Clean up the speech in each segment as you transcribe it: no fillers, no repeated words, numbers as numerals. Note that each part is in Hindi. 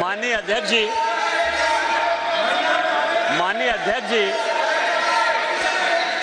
माननीय अध्यक्ष जी,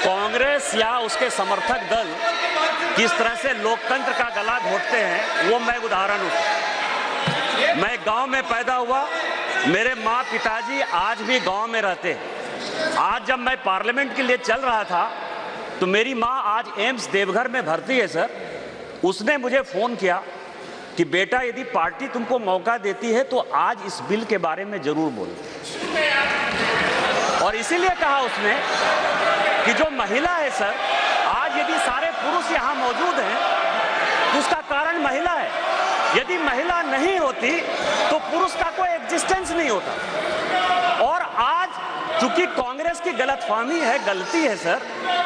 कांग्रेस या उसके समर्थक दल किस तरह से लोकतंत्र का गला घोटते हैं वो मैं उदाहरण हूं। मैं गांव में पैदा हुआ, मेरे माँ पिताजी आज भी गांव में रहते हैं। आज जब मैं पार्लियामेंट के लिए चल रहा था तो मेरी माँ आज एम्स देवघर में भर्ती है सर। उसने मुझे फ़ोन किया कि बेटा यदि पार्टी तुमको मौका देती है तो आज इस बिल के बारे में जरूर बोलो। और इसीलिए कहा उसने कि जो महिला है सर, आज यदि सारे पुरुष यहाँ मौजूद हैं तो उसका कारण महिला है। यदि महिला नहीं होती तो पुरुष का कोई एग्जिस्टेंस नहीं होता। और आज चूंकि कांग्रेस की गलतफहमी है, गलती है सर,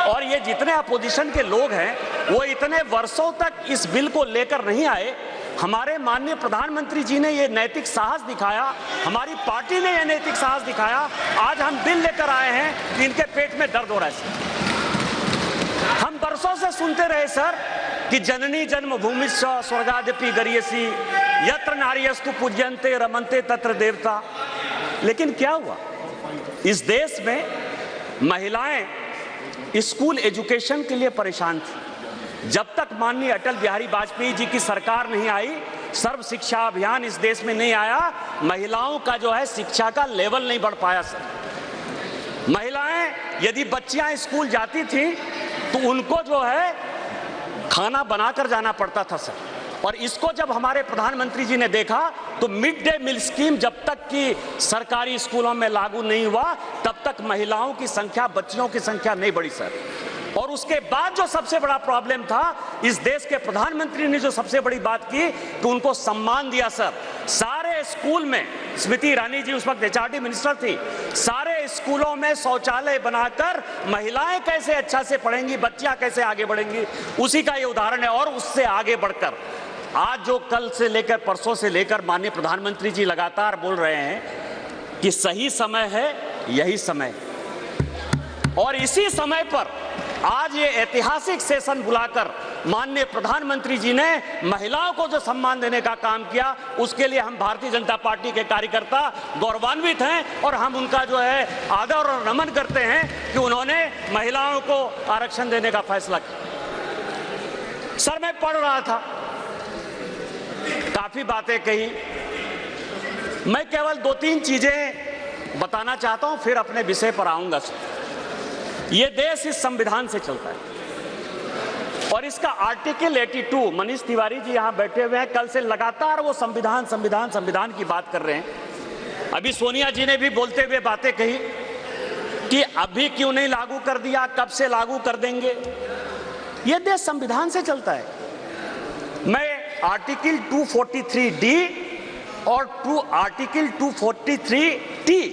और ये जितने अपोजिशन के लोग हैं वो इतने वर्षों तक इस बिल को लेकर नहीं आए। हमारे माननीय प्रधानमंत्री जी ने ये नैतिक साहस दिखाया, हमारी पार्टी ने ये नैतिक साहस दिखाया। आज हम बिल लेकर आए हैं कि इनके पेट में दर्द हो रहा है सर। हम वर्षों से सुनते रहे सर कि जननी जन्मभूमिश्च स्वर्गादपि गरीयसी, यत्र नार्यस्तु पूज्यन्ते रमन्ते तत्र देवता। लेकिन क्या हुआ? इस देश में महिलाएं स्कूल एजुकेशन के लिए परेशान थी। जब तक माननीय अटल बिहारी वाजपेयी जी की सरकार नहीं आई, सर्व शिक्षा अभियान इस देश में नहीं आया, महिलाओं का जो है शिक्षा का लेवल नहीं बढ़ पाया सर। महिलाएं यदि बच्चियां स्कूल जाती थी तो उनको जो है खाना बनाकर जाना पड़ता था सर। और इसको जब हमारे प्रधानमंत्री जी ने देखा तो मिड डे मील स्कीम जब तक कि सरकारी स्कूलों में लागू नहीं हुआ तब तक महिलाओं की संख्या, बच्चियों की संख्या नहीं बढ़ी सर। और उसके बाद जो सबसे बड़ा प्रॉब्लम था, इस देश के प्रधानमंत्री ने जो सबसे बड़ी बात की कि उनको सम्मान दिया सर। सारे स्कूल में, स्मृति ईरानी जी उस वक्त एचआरडी मिनिस्टर थी, सारे स्कूलों में शौचालय बनाकर महिलाएं कैसे अच्छा से पढ़ेंगी, बच्चियां कैसे आगे बढ़ेंगी, उसी का ये उदाहरण है। और उससे आगे बढ़कर आज जो कल से लेकर परसों से लेकर माननीय प्रधानमंत्री जी लगातार बोल रहे हैं कि सही समय है, यही समय। और इसी समय पर आज ये ऐतिहासिक सेशन बुलाकर माननीय प्रधानमंत्री जी ने महिलाओं को जो सम्मान देने का काम किया, उसके लिए हम भारतीय जनता पार्टी के कार्यकर्ता गौरवान्वित हैं। और हम उनका जो है आदर और नमन करते हैं कि उन्होंने महिलाओं को आरक्षण देने का फैसला किया। सर मैं पढ़ रहा था, काफी बातें कही, मैं केवल 2-3 चीजें बताना चाहता हूं, फिर अपने विषय पर आऊंगा सर। ये देश इस संविधान से चलता है और इसका आर्टिकल 82, मनीष तिवारी जी यहां बैठे हुए हैं, कल से लगातार वो संविधान संविधान संविधान की बात कर रहे हैं। अभी सोनिया जी ने भी बोलते हुए बातें कही कि अभी क्यों नहीं लागू कर दिया, कब से लागू कर देंगे। ये देश संविधान से चलता है। मैं आर्टिकल 243D और आर्टिकल 243T,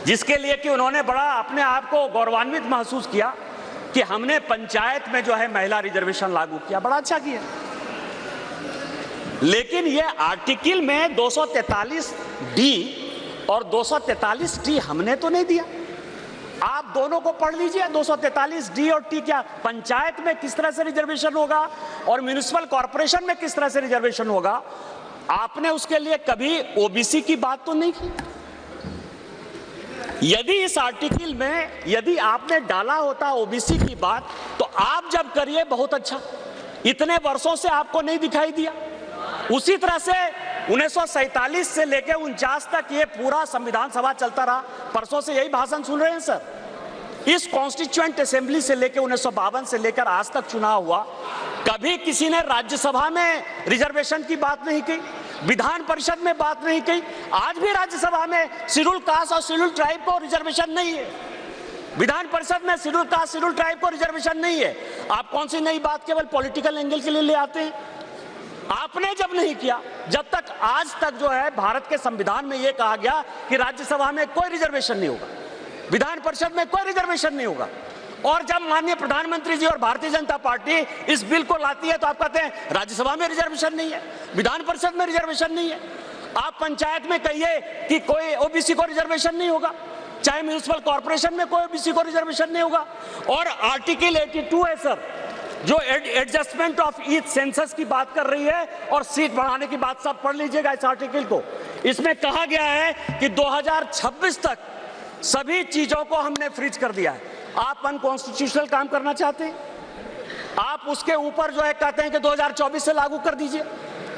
जिसके लिए कि उन्होंने बड़ा अपने आप को गौरवान्वित महसूस किया कि हमने पंचायत में जो है महिला रिजर्वेशन लागू किया, बड़ा अच्छा किया। लेकिन ये आर्टिकल में 243D और 243T हमने तो नहीं दिया। आप दोनों को पढ़ लीजिए, 243D और T क्या पंचायत में किस तरह से रिजर्वेशन होगा और म्युनिसिपल कॉर्पोरेशन में किस तरह से रिजर्वेशन होगा। आपने उसके लिए कभी ओबीसी की बात तो नहीं की। यदि इस आर्टिकल में यदि आपने डाला होता ओबीसी की बात तो आप जब करिए बहुत अच्छा, इतने वर्षों से आपको नहीं दिखाई दिया। उसी तरह से 1947 से लेकर 49 तक ये पूरा संविधान सभा चलता रहा। परसों से यही भाषण सुन रहे हैं सर। इस कॉन्स्टिट्यूएंट असेंबली से लेकर 1952 से लेकर आज तक चुनाव हुआ, कभी किसी ने राज्यसभा में रिजर्वेशन की बात नहीं की, विधान परिषद में बात नहीं की। आज भी राज्यसभा में शेड्यूल कास्ट और शेड्यूल ट्राइब को रिजर्वेशन नहीं है, विधान परिषद में शेड्यूल कास्ट शेड्यूल ट्राइब को रिजर्वेशन नहीं है। आप कौन सी नई बात केवल पॉलिटिकल एंगल के लिए ले आते हैं? आपने जब नहीं किया, जब तक आज तक जो है भारत के संविधान में यह कहा गया कि राज्यसभा में कोई रिजर्वेशन नहीं होगा, विधान परिषद में कोई रिजर्वेशन नहीं होगा। और जब माननीय प्रधानमंत्री जी और भारतीय जनता पार्टी इस बिल को लाती है तो आप कहते हैं राज्यसभा में रिजर्वेशन नहीं है, विधान परिषद में रिजर्वेशन नहीं है। आप पंचायत में कहिए कि कोई ओबीसी को रिजर्वेशन नहीं होगा, चाहे म्युनिसिपल कॉर्पोरेशन में कोई ओबीसी को रिजर्वेशन नहीं होगा। और आर्टिकल 82 है सर, जो एडजस्टमेंट ऑफ ईच सेंसस की बात कर रही है और सीट बढ़ाने की बात, सब पढ़ लीजिएगा इस आर्टिकल को। इसमें कहा गया है कि 2026 तक सभी चीजों को हमने फ्रीज कर दिया है। आप अनकॉन्स्टिट्यूशनल काम करना चाहते हैं, आप उसके ऊपर जो है कहते हैं कि 2024 से लागू कर दीजिए,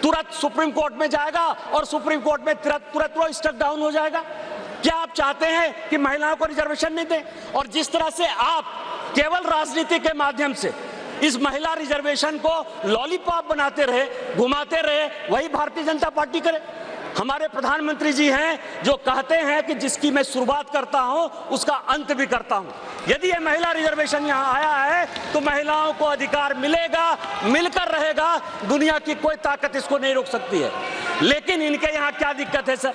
तुरंत सुप्रीम कोर्ट में जाएगा और सुप्रीम कोर्ट में तुरंत वो स्टक डाउन हो जाएगा। क्या आप चाहते हैं कि महिलाओं को रिजर्वेशन नहीं दें? और जिस तरह से आप केवल राजनीति के माध्यम से इस महिला रिजर्वेशन को लॉलीपॉप बनाते रहे, घुमाते रहे, वही भारतीय जनता पार्टी करे। हमारे प्रधानमंत्री जी हैं जो कहते हैं कि जिसकी मैं शुरुआत करता हूं उसका अंत भी करता हूं। यदि ये महिला रिजर्वेशन यहां आया है तो महिलाओं को अधिकार मिलेगा, मिलकर रहेगा, दुनिया की कोई ताकत इसको नहीं रोक सकती है। लेकिन इनके यहाँ क्या दिक्कत है सर?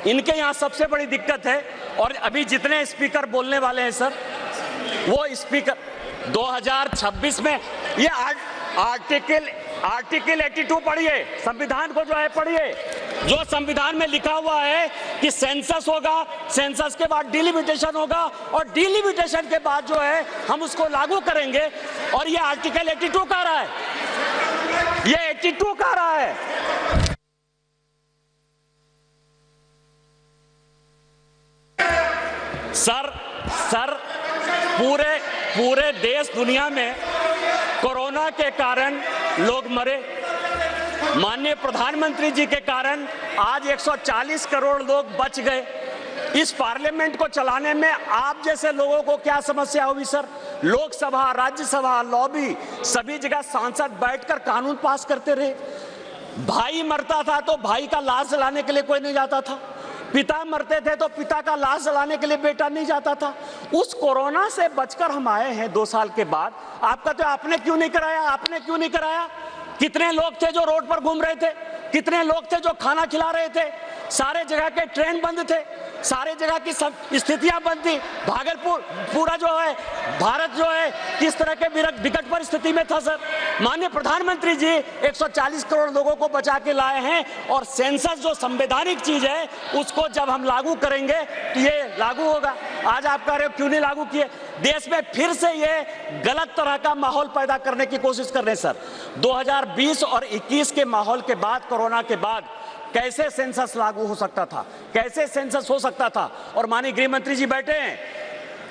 इनके यहाँ सबसे बड़ी दिक्कत है, और अभी जितने स्पीकर बोलने वाले हैं सर, वो स्पीकर 2026 में ये आर्टिकल 82 पढ़िए, संविधान को जो है पढ़िए, जो संविधान में लिखा हुआ है कि सेंसस होगा, सेंसस के बाद डिलिमिटेशन होगा, और डिलिमिटेशन के बाद जो है हम उसको लागू करेंगे। और ये आर्टिकल 82 कह रहा है, ये 82 कह रहा है। सर पूरे देश दुनिया में कोरोना के कारण लोग मरे, माननीय प्रधानमंत्री जी के कारण आज 140 करोड़ लोग बच गए। इस पार्लियामेंट को चलाने में आप जैसे लोगों को क्या समस्या होगी सर? लोकसभा, राज्यसभा, लॉबी, सभी जगह सांसद बैठकर कानून पास करते रहे। भाई मरता था तो भाई का लाश जलाने के लिए कोई नहीं जाता था, पिता मरते थे तो पिता का लाश जलाने के लिए बेटा नहीं जाता था। उस कोरोना से बचकर हम आए हैं 2 साल के बाद। आपका तो आपने क्यों नहीं कराया? आपने क्यों नहीं कराया? कितने लोग थे जो रोड पर घूम रहे थे? कितने लोग थे जो खाना खिला रहे थे? सारे जगह के ट्रेन बंद थे, सारे जगह की सब स्थितियां बंद थी। भागलपुर पूरा जो है भारत जो है किस तरह के विकट परिस्थिति में था सर? माननीय प्रधानमंत्री जी 140 करोड़ लोगों को बचा के लाए हैं, और सेंसस जो संवैधानिक चीज है उसको जब हम लागू करेंगे तो ये लागू होगा। आज आप कह रहे हो क्यों नहीं लागू किए? देश में फिर से ये गलत तरह का माहौल पैदा करने की कोशिश कर रहे हैं सर। 2020 और 21 के माहौल के बाद, कोरोना के बाद कैसे सेंसस लागू हो सकता था? कैसे सेंसस हो सकता था? और माननीय गृह मंत्री जी बैठे हैं,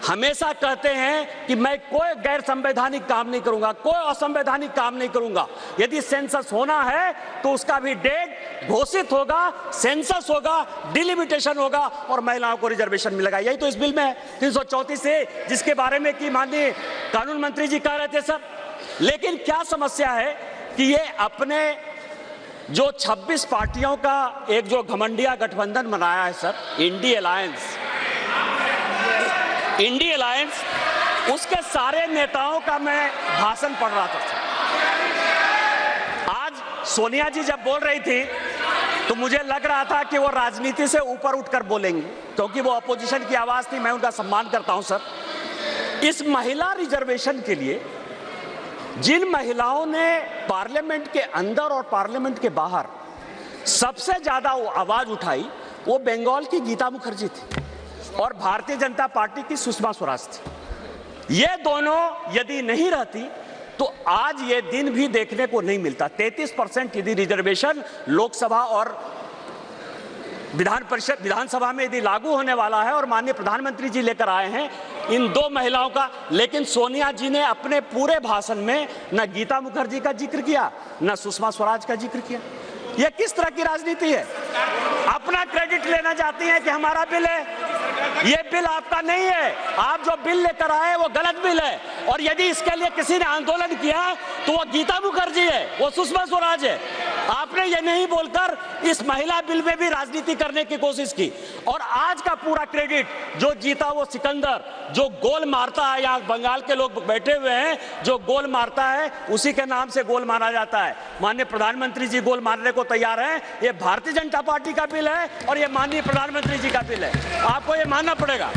हमेशा कहते हैं कि मैं कोई गैर संवैधानिक काम नहीं करूंगा, कोई असंवैधानिक काम नहीं करूंगा। यदि सेंसस होना है तो उसका भी डेट घोषित होगा, सेंसस होगा, डिलिमिटेशन होगा और महिलाओं को रिजर्वेशन मिलेगा। यही तो इस बिल में है 334 से, जिसके बारे में कि माननीय कानून मंत्री जी कह रहे थे सर। लेकिन क्या समस्या है कि ये अपने जो 26 पार्टियों का एक जो घमंडिया गठबंधन बनाया है सर, इंडी अलायंस, उसके सारे नेताओं का मैं भाषण पढ़ रहा था सर। आज सोनिया जी जब बोल रही थी तो मुझे लग रहा था कि वो राजनीति से ऊपर उठकर बोलेंगी, क्योंकि वो अपोजिशन की आवाज थी। मैं उनका सम्मान करता हूं सर। इस महिला रिजर्वेशन के लिए जिन महिलाओं ने पार्लियामेंट के अंदर और पार्लियामेंट के बाहर सबसे ज्यादा आवाज उठाई, वो बंगाल की गीता मुखर्जी थी और भारतीय जनता पार्टी की सुषमा स्वराज थी। ये दोनों यदि नहीं रहती तो आज ये दिन भी देखने को नहीं मिलता। 33% यदि रिजर्वेशन लोकसभा और विधानसभा में यदि लागू होने वाला है और माननीय प्रधानमंत्री जी लेकर आए हैं इन 2 महिलाओं का, लेकिन सोनिया जी ने अपने पूरे भाषण में न गीता मुखर्जी का जिक्र किया, न सुषमा स्वराज का जिक्र किया। यह किस तरह की राजनीति है? अपना क्रेडिट लेना चाहती हैं कि हमारा बिल है। ये बिल आपका नहीं है, आप जो बिल लेकर आए वो गलत बिल है। और यदि इसके लिए किसी ने आंदोलन किया तो वो गीता मुखर्जी है, वो सुषमा स्वराज है। आपने ये नहीं बोलकर इस महिला बिल में भी राजनीति करने की कोशिश की। और आज का पूरा क्रेडिट जो जीता वो सिकंदर, जो गोल मारता है, यहाँ बंगाल के लोग बैठे हुए हैं, जो गोल मारता है उसी के नाम से गोल मारा जाता है। माननीय प्रधानमंत्री जी गोल मारने को तैयार हैं। ये भारतीय जनता पार्टी का बिल है और ये माननीय प्रधानमंत्री जी का बिल है, आपको ये मानना पड़ेगा।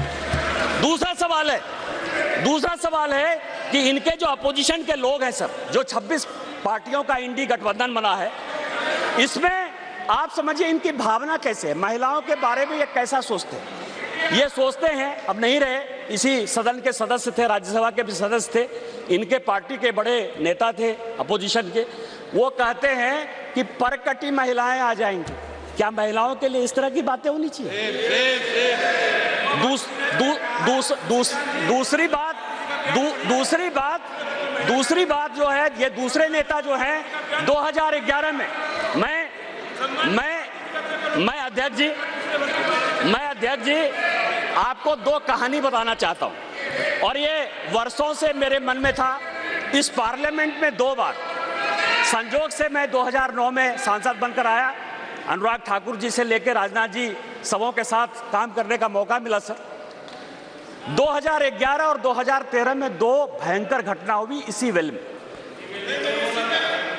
दूसरा सवाल है कि इनके जो अपोजिशन के लोग हैं सर, जो 26 पार्टियों का इंडी गठबंधन बना है, इसमें आप समझिए इनकी भावना कैसे है, महिलाओं के बारे में ये कैसा सोचते हैं? ये सोचते हैं, अब नहीं रहे, इसी सदन के सदस्य थे, राज्यसभा के भी सदस्य थे, इनके पार्टी के बड़े नेता थे अपोजिशन के, वो कहते हैं कि परकटी महिलाएं आ जाएंगी, क्या महिलाओं के लिए इस तरह की बातें होनी चाहिए? दूसरी बात जो है, ये दूसरे नेता जो है 2011 में मैं अध्यक्ष जी आपको दो कहानी बताना चाहता हूं, और ये वर्षों से मेरे मन में था। इस पार्लियामेंट में 2 बार संजोग से मैं 2009 में सांसद बनकर आया, अनुराग ठाकुर जी से लेकर राजनाथ जी सबों के साथ काम करने का मौका मिला सर। 2011 और 2013 में 2 भयंकर घटना हुई इसी वेल में।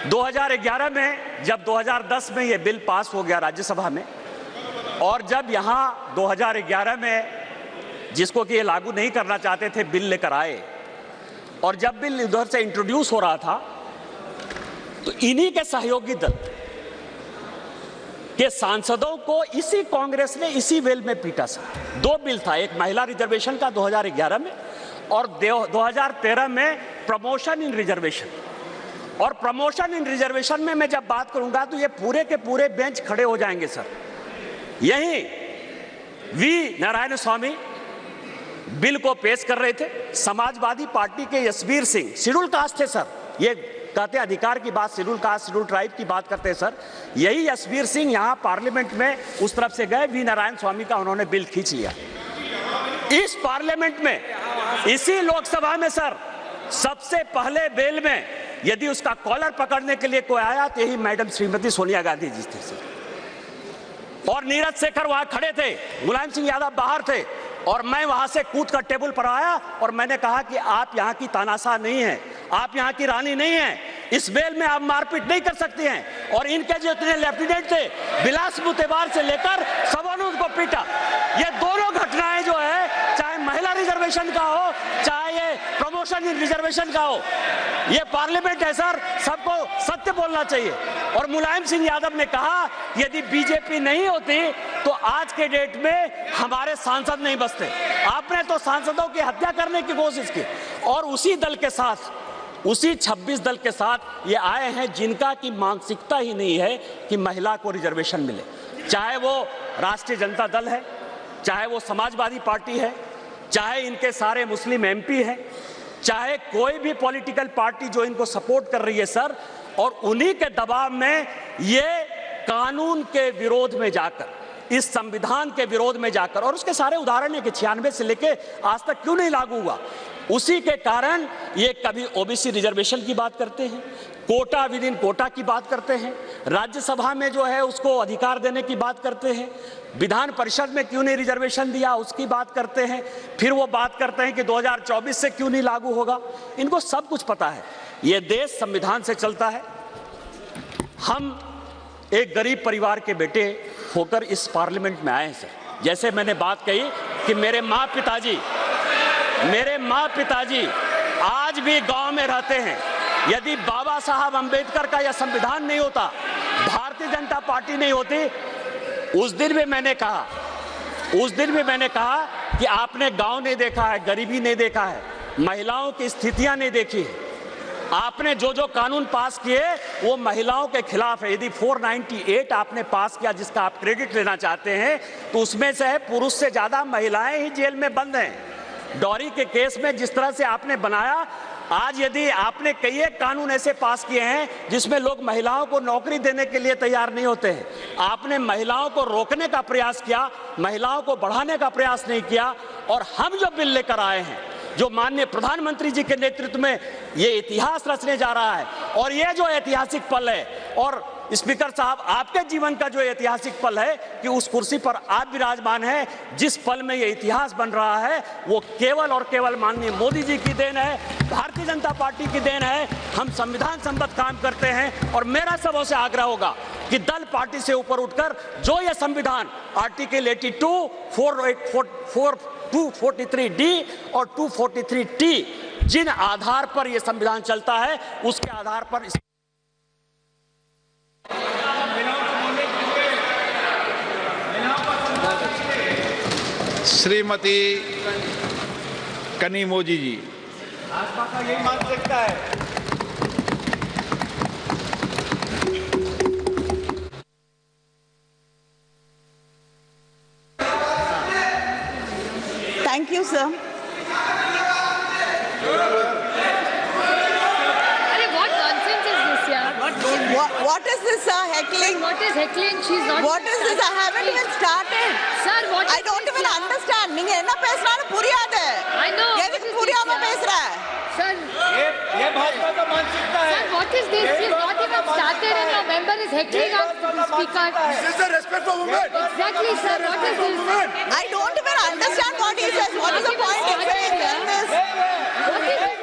2011 में जब 2010 में ये बिल पास हो गया राज्यसभा में, और जब यहाँ 2011 में जिसको कि ये लागू नहीं करना चाहते थे बिल लेकर आए, और जब बिल उधर से इंट्रोड्यूस हो रहा था तो इन्हीं के सहयोगी दल के सांसदों को इसी कांग्रेस ने इसी वेल में पीटा सर। 2 बिल था, एक महिला रिजर्वेशन का 2011 में, और 2013 में प्रमोशन इन रिजर्वेशन। और प्रमोशन इन रिजर्वेशन में मैं जब बात करूंगा तो ये पूरे के पूरे बेंच खड़े हो जाएंगे सर। यही वी नारायण स्वामी बिल को पेश कर रहे थे, समाजवादी पार्टी के यशवीर सिंह, शेड्यूल कास्ट थे सर, ये कहते हैं अधिकार की बात, शेड्यूल कास्ट शेड्यूल ट्राइब की बात करते हैं सर। यही यशवीर सिंह यहां पार्लियामेंट में उस तरफ से गए, वी नारायण स्वामी का उन्होंने बिल खींच लिया। इस पार्लियामेंट में, इसी लोकसभा में सर, सबसे पहले बिल में यदि उसका कॉलर पकड़ने के लिए कोई आया तो यही मैडम श्रीमती सोनिया गांधी जी थे सर, और नीरज शेखर वहां खड़े थे, मुलायम सिंह यादव बाहर थे, और मैं वहां से कूद कर टेबल पर आया और मैंने कहा कि आप यहाँ की तानाशाह नहीं हैं, आप यहाँ की रानी नहीं हैं, इस बेल में आप मारपीट नहीं कर सकती हैं। और इनके जो इतने लेफ्टिनेंट थे, बिलास मुतेबार से लेकर सबों ने उनको पीटा। ये दोनों घटनाएं जो है, चाहे महिला रिजर्वेशन का हो, चाहे ये प्रमोशन इन रिजर्वेशन का हो, ये पार्लियामेंट है सर, सबको सत्य बोलना चाहिए। और मुलायम सिंह यादव ने कहा यदि बीजेपी नहीं होती तो आज के डेट में हमारे सांसद नहीं बचते। आपने तो सांसदों की हत्या करने की कोशिश की, और उसी दल के साथ, उसी 26 दल के साथ ये आए हैं जिनका की मानसिकता ही नहीं है कि महिला को रिजर्वेशन मिले। चाहे वो राष्ट्रीय जनता दल है, चाहे वो समाजवादी पार्टी है, चाहे इनके सारे मुस्लिम एमपी हैं, चाहे कोई भी पॉलिटिकल पार्टी जो इनको सपोर्ट कर रही है सर, और उन्हीं के दबाव में ये कानून के विरोध में जाकर, इस संविधान के विरोध में जाकर, और उसके सारे उदाहरण है कि 96 से लेके आज तक क्यों नहीं लागू हुआ, उसी के कारण ये कभी ओबीसी रिजर्वेशन की बात करते हैं, कोटा विद इन कोटा की बात करते हैं, राज्यसभा में जो है उसको अधिकार देने की बात करते हैं, विधान परिषद में क्यों नहीं रिजर्वेशन दिया उसकी बात करते हैं, फिर वो बात करते हैं कि 2024 से क्यों नहीं लागू होगा। इनको सब कुछ पता है, ये देश संविधान से चलता है। हम एक गरीब परिवार के बेटे होकर इस पार्लियामेंट में आए हैं सर। जैसे मैंने बात कही कि मेरे माँ पिताजी आज भी गांव में रहते हैं। यदि बाबा साहब अंबेडकर का यह संविधान नहीं होता, भारतीय जनता पार्टी नहीं होती, उस दिन भी मैंने कहा कि आपने गांव नहीं देखा है, गरीबी नहीं देखा है, महिलाओं की स्थितियां नहीं देखी है। आपने जो जो कानून पास किए वो महिलाओं के खिलाफ है। यदि 498 आपने पास किया जिसका आप क्रेडिट लेना चाहते हैं, तो उसमें से है पुरुष से ज्यादा महिलाएं ही जेल में बंद हैं। डॉरी के केस में जिस तरह से आपने बनाया, आज यदि आपने कई एक कानून ऐसे पास किए हैं जिसमें लोग महिलाओं को नौकरी देने के लिए तैयार नहीं होते हैं, आपने महिलाओं को रोकने का प्रयास किया, महिलाओं को बढ़ाने का प्रयास नहीं किया। और हम जो बिल लेकर आए हैं, जो माननीय प्रधानमंत्री जी के नेतृत्व में ये इतिहास रचने जा रहा है, और ये जो ऐतिहासिक पल है, और स्पीकर साहब आपके जीवन का जो ऐतिहासिक पल है कि उस कुर्सी पर आप विराजमान हैं, जिस पल में ये इतिहास बन रहा है वो केवल और केवल माननीय मोदी जी की देन है, भारतीय जनता पार्टी की देन है। हम संविधान सम्मत काम करते हैं, और मेरा सबों से आग्रह होगा कि दल पार्टी से ऊपर उठकर जो ये संविधान आर्टिकल 82, 243D और 243T जिन आधार पर यह संविधान चलता है, उसके आधार पर श्रीमती कनिमोझी जी भाजपा का यही मानसिकता है। you, sir. Arey, what nonsense is this, yeah? What is this, sir? Heckling? What is heckling? She's not. What is this? I haven't even started. Sir, what I is don't this, even yeah? understand. நீங்க என்ன பேசுறாலும் புரியாது. I know. எதுக்கு புரியாம பேசுற? Sir, ये भाजपा का मानसिकता है। sir, what is this? She's not even started and your member is heckling us, speaker. This is the respect for women. Exactly, sir. What is this? I don't even understand what he says. What is the point in saying this? What is it?